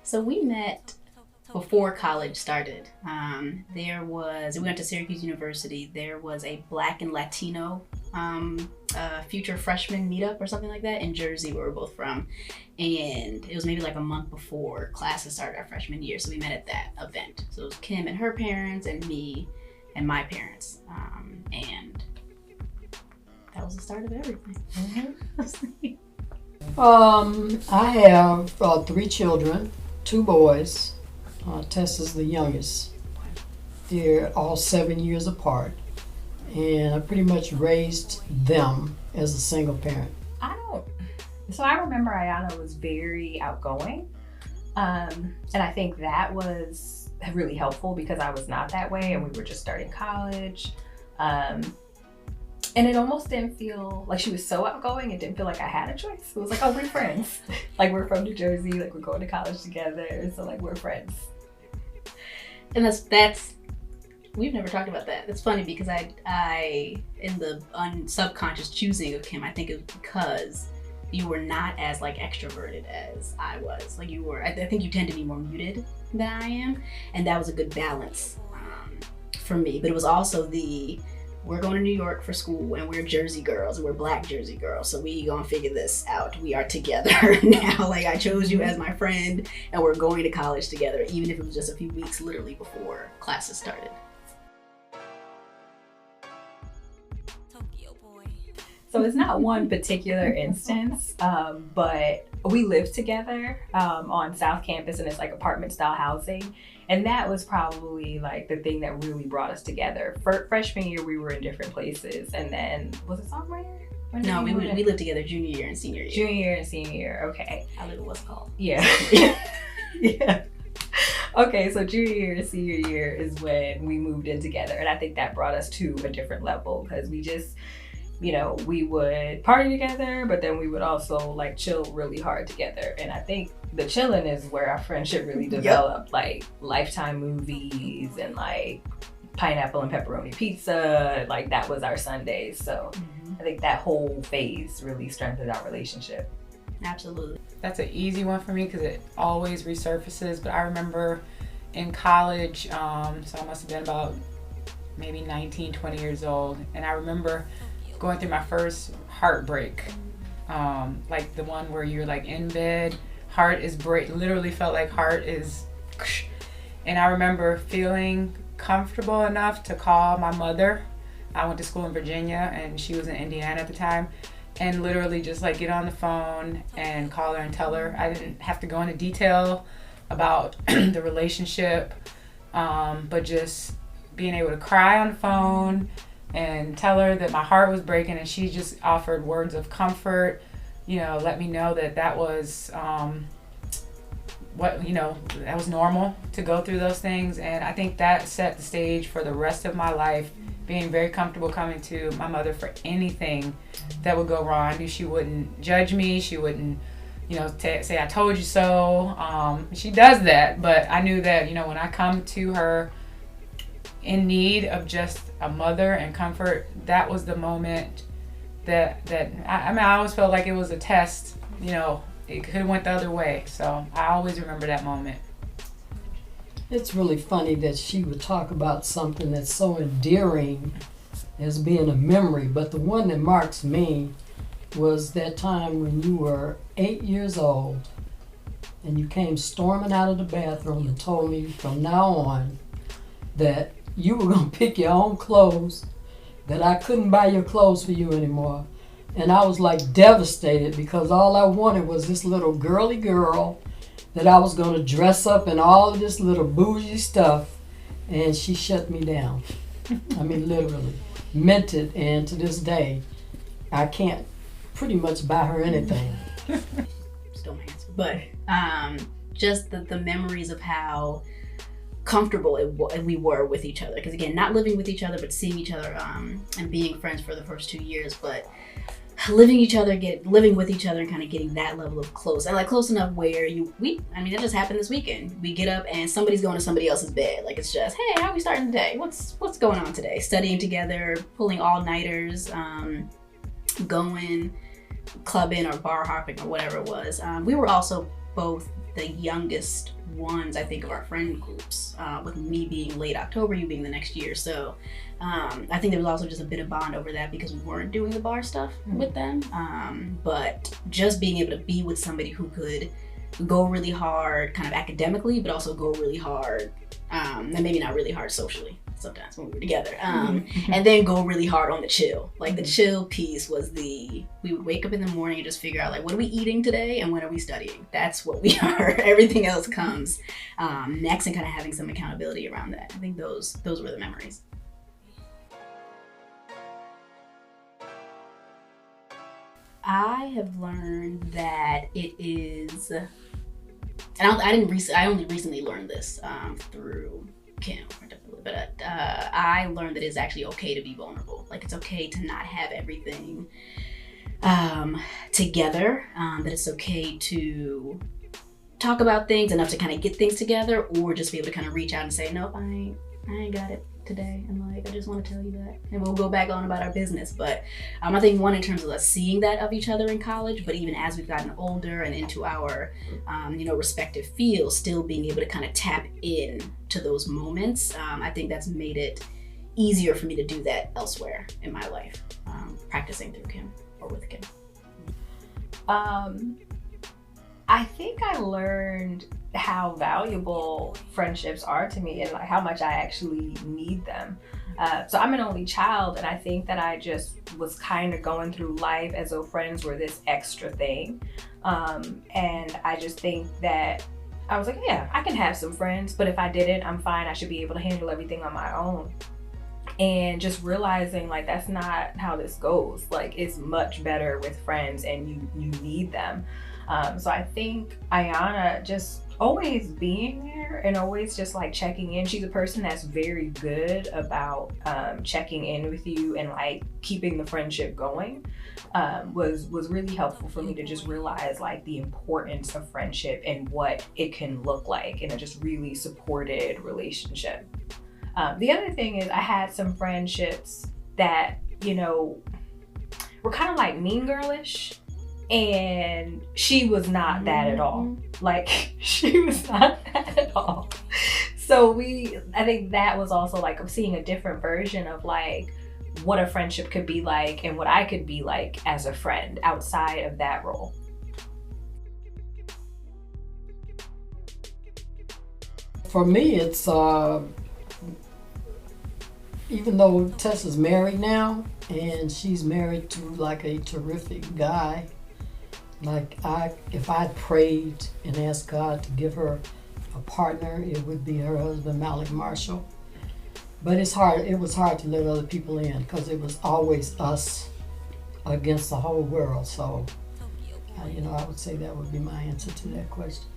So we met before college started. We went to Syracuse University. There was a Black and Latino future freshman meetup or something like that in Jersey, where we're both from. And it was maybe like a month before classes started our freshman year. So we met at that event. So it was Kim and her parents and me and my parents. And that was the start of everything. I have 3 children, 2 boys. Tes is the youngest. They're all 7 years apart. And I pretty much raised them as a single parent. So I remember Ayanna was very outgoing. And I think that was really helpful because I was not that way and we were just starting college. And it almost didn't feel like she was so outgoing. It didn't feel like I had a choice. It was like, oh, we're friends. Like, we're from New Jersey. Like, we're going to college together. So, like, we're friends. And that's we've never talked about that. It's funny because I in the subconscious choosing of Kim, I think it was because you were not as like extroverted as I was. Like you were, I think you tend to be more muted than I am. And that was a good balance for me. But it was also we're going to New York for school and we're Jersey girls and we're Black Jersey girls. So we gonna figure this out. We are together now. Like I chose you as my friend and we're going to college together, even if it was just a few weeks literally before classes started. So it's not one particular instance, but we lived together on South Campus and it's like apartment style housing. And that was probably like the thing that really brought us together. Freshman year, we were in different places. And then, was it sophomore year? No, we lived together junior year and senior year. Junior year and senior year, okay. I live in what's called. Yeah. Yeah. Okay, so junior year and senior year is when we moved in together. And I think that brought us to a different level because we just, we would party together, but then we would also like chill really hard together. And I think the chilling is where our friendship really developed, like Lifetime movies and like pineapple and pepperoni pizza. Like that was our Sundays. So I think that whole phase really strengthened our relationship. Absolutely. That's an easy one for me because it always resurfaces. But I remember in college, so I must have been about maybe 19, 20 years old. And I remember going through my first heartbreak, like the one where you're like in bed, heart is break, literally felt like heart is, and I remember feeling comfortable enough to call my mother. I went to school in Virginia and she was in Indiana at the time, and literally just like get on the phone and call her and tell her. I didn't have to go into detail about the relationship, but just being able to cry on the phone and tell her that my heart was breaking, and she just offered words of comfort, let me know that was that was normal to go through those things. And I think that set the stage for the rest of my life, being very comfortable coming to my mother for anything that would go wrong. I knew she wouldn't judge me, she wouldn't say I told you so. She does that, but I knew that when I come to her in need of just a mother and comfort, that was the moment that I always felt like it was a test. It could have went the other way. So I always remember that moment. It's really funny that she would talk about something that's so endearing as being a memory, but the one that marks me was that time when you were 8 years old and you came storming out of the bathroom and told me from now on that you were going to pick your own clothes, that I couldn't buy your clothes for you anymore. And I was like devastated because all I wanted was this little girly girl that I was going to dress up in all of this little bougie stuff. And she shut me down. I mean, literally. Meant it. And to this day, I can't pretty much buy her anything. Still my answer. But just the memories of how comfortable we were with each other, because again, not living with each other but seeing each other and being friends for the first 2 years, but living with each other and kind of getting that level of close, and like close enough where that just happened this weekend. We get up and somebody's going to somebody else's bed. Like it's just, hey, how are we starting the day? What's going on today? Studying together, pulling all-nighters, going clubbing or bar hopping or whatever it was. We were also both the youngest ones, I think, of our friend groups, with me being late October, you being the next year. So I think there was also just a bit of bond over that because we weren't doing the bar stuff with them. But just being able to be with somebody who could go really hard kind of academically, but also go really hard, and maybe not really hard socially sometimes when we were together, and then go really hard on the chill. Like the chill piece was we would wake up in the morning and just figure out like, what are we eating today and when are we studying? That's what we are. Everything else comes next, and kind of having some accountability around that. I think those were the memories. I have learned that it is, and I only recently learned this through Kim, but I learned that it's actually okay to be vulnerable. Like it's okay to not have everything together. That it's okay to talk about things enough to kind of get things together, or just be able to kind of reach out and say, nope, I ain't got it today, and like I just want to tell you that, and we'll go back on about our business. But I think one, in terms of us seeing that of each other in college, but even as we've gotten older and into our respective fields, still being able to kind of tap in to those moments, I think that's made it easier for me to do that elsewhere in my life, practicing through Kim or with Kim. I think I learned how valuable friendships are to me and like how much I actually need them. So I'm an only child, and I think that I just was kind of going through life as though friends were this extra thing. And I just think that I was like, yeah, I can have some friends, but if I didn't, I'm fine. I should be able to handle everything on my own. And just realizing like that's not how this goes. Like it's much better with friends, and you need them. So I think Ayanna just always being there and always just like checking in. She's a person that's very good about checking in with you and like keeping the friendship going. Was really helpful for me to just realize like the importance of friendship and what it can look like in a just really supported relationship. The other thing is I had some friendships that, were kind of like mean girlish. And she was not that at all. Like, she was not that at all. So I think that was also like seeing a different version of like what a friendship could be like and what I could be like as a friend outside of that role. For me, it's even though Tes is married now, and she's married to like a terrific guy. Like if I prayed and asked God to give her a partner, it would be her husband, Malik Marshall. But it's hard. It was hard to let other people in because it was always us against the whole world. So, I would say that would be my answer to that question.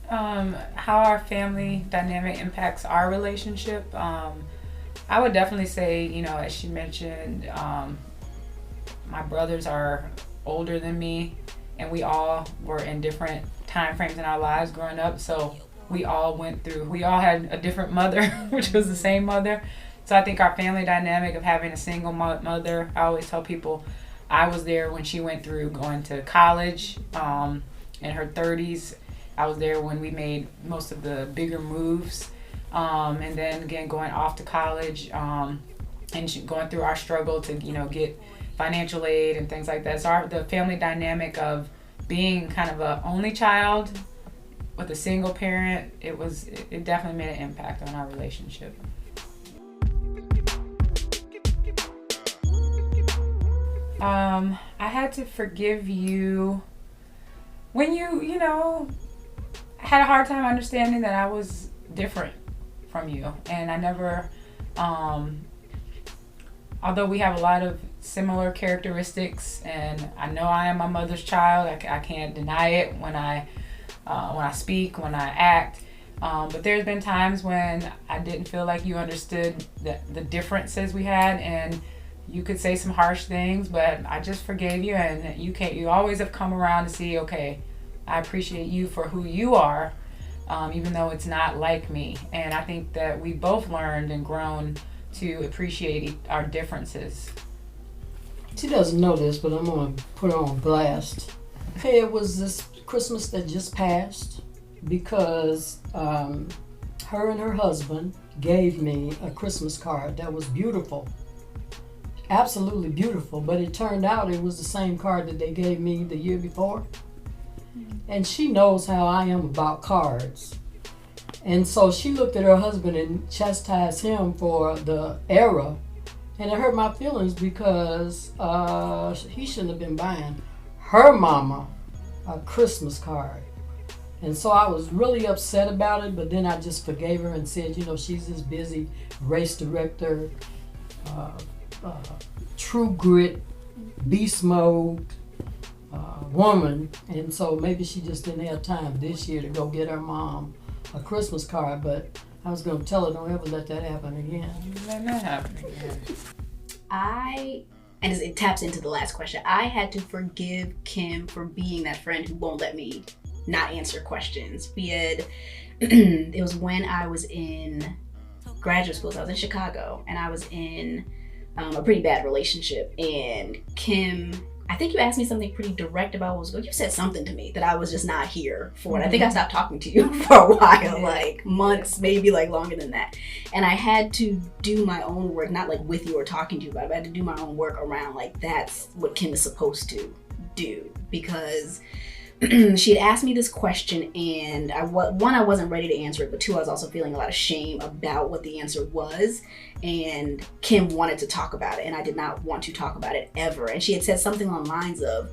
How our family dynamic impacts our relationship. I would definitely say, as she mentioned, my brothers are older than me. And we all were in different time frames in our lives growing up. So we all had a different mother, which was the same mother. So I think our family dynamic of having a single mother, I always tell people I was there when she went through going to college in her 30s. I was there when we made most of the bigger moves. And then again, going off to college and going through our struggle to, get financial aid and things like that. So the family dynamic of being kind of a only child with a single parent, it definitely made an impact on our relationship. I had to forgive you when you had a hard time understanding that I was different from you, and I never although we have a lot of similar characteristics, and I know I am my mother's child, I can't deny it when I speak, when I act, but there's been times when I didn't feel like you understood the differences we had, and you could say some harsh things, but I just forgave you, and you always have come around to see, okay, I appreciate you for who you are, even though it's not like me, and I think that we both learned and grown to appreciate our differences. She doesn't know this, but I'm going to put her on blast. Hey, it was this Christmas that just passed because her and her husband gave me a Christmas card that was beautiful. Absolutely beautiful, but it turned out it was the same card that they gave me the year before. And she knows how I am about cards. And so she looked at her husband and chastised him for the error. And it hurt my feelings because he shouldn't have been buying her mama a Christmas card. And so I was really upset about it, but then I just forgave her and said, you know, she's this busy race director, true grit, beast mode woman. And so maybe she just didn't have time this year to go get her mom a Christmas card, but I was going to tell her, don't ever let that happen again. Let that happen again. And it taps into the last question, I had to forgive Kim for being that friend who won't let me not answer questions. It was when I was in graduate school, so I was in Chicago, and I was in a pretty bad relationship, and Kim, I think you asked me something pretty direct about what was going on. You said something to me that I was just not here for. And I think I stopped talking to you for a while, like months, maybe like longer than that. And I had to do my own work, not like with you or talking to you about it, but I had to do my own work around like that's what Kim is supposed to do. Because she had asked me this question, and I wasn't ready to answer it, but two, I was also feeling a lot of shame about what the answer was, and Kim wanted to talk about it, and I did not want to talk about it ever. And she had said something along the lines of,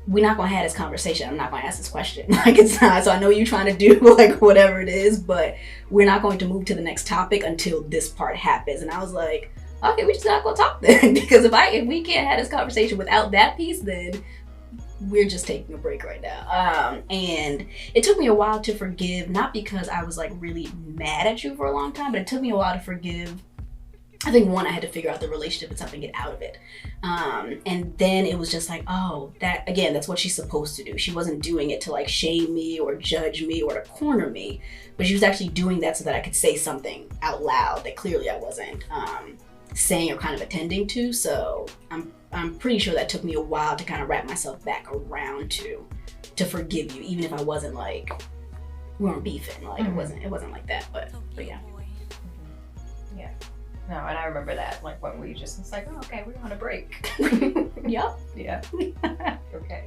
we're not gonna have this conversation, I'm not gonna ask this question. Like, it's not, so I know you're trying to do like whatever it is, but we're not going to move to the next topic until this part happens. And I was like, okay, we're just not gonna talk then, because if we can't have this conversation without that piece, then we're just taking a break right now. And it took me a while to forgive, not because I was like really mad at you for a long time, but it took me a while to forgive. I think one, I had to figure out the relationship itself and get out of it. And then it was just like, oh, that's what she's supposed to do. She wasn't doing it to like shame me or judge me or to corner me, but she was actually doing that so that I could say something out loud that clearly I wasn't saying or kind of attending to. So I'm pretty sure that took me a while to kind of wrap myself back around to forgive you, even if I wasn't like, we weren't beefing, like it wasn't like that, but yeah. Yeah. No, and I remember that, like when we just, it's like, oh, okay, we're on a break. Yep. Yeah. Okay.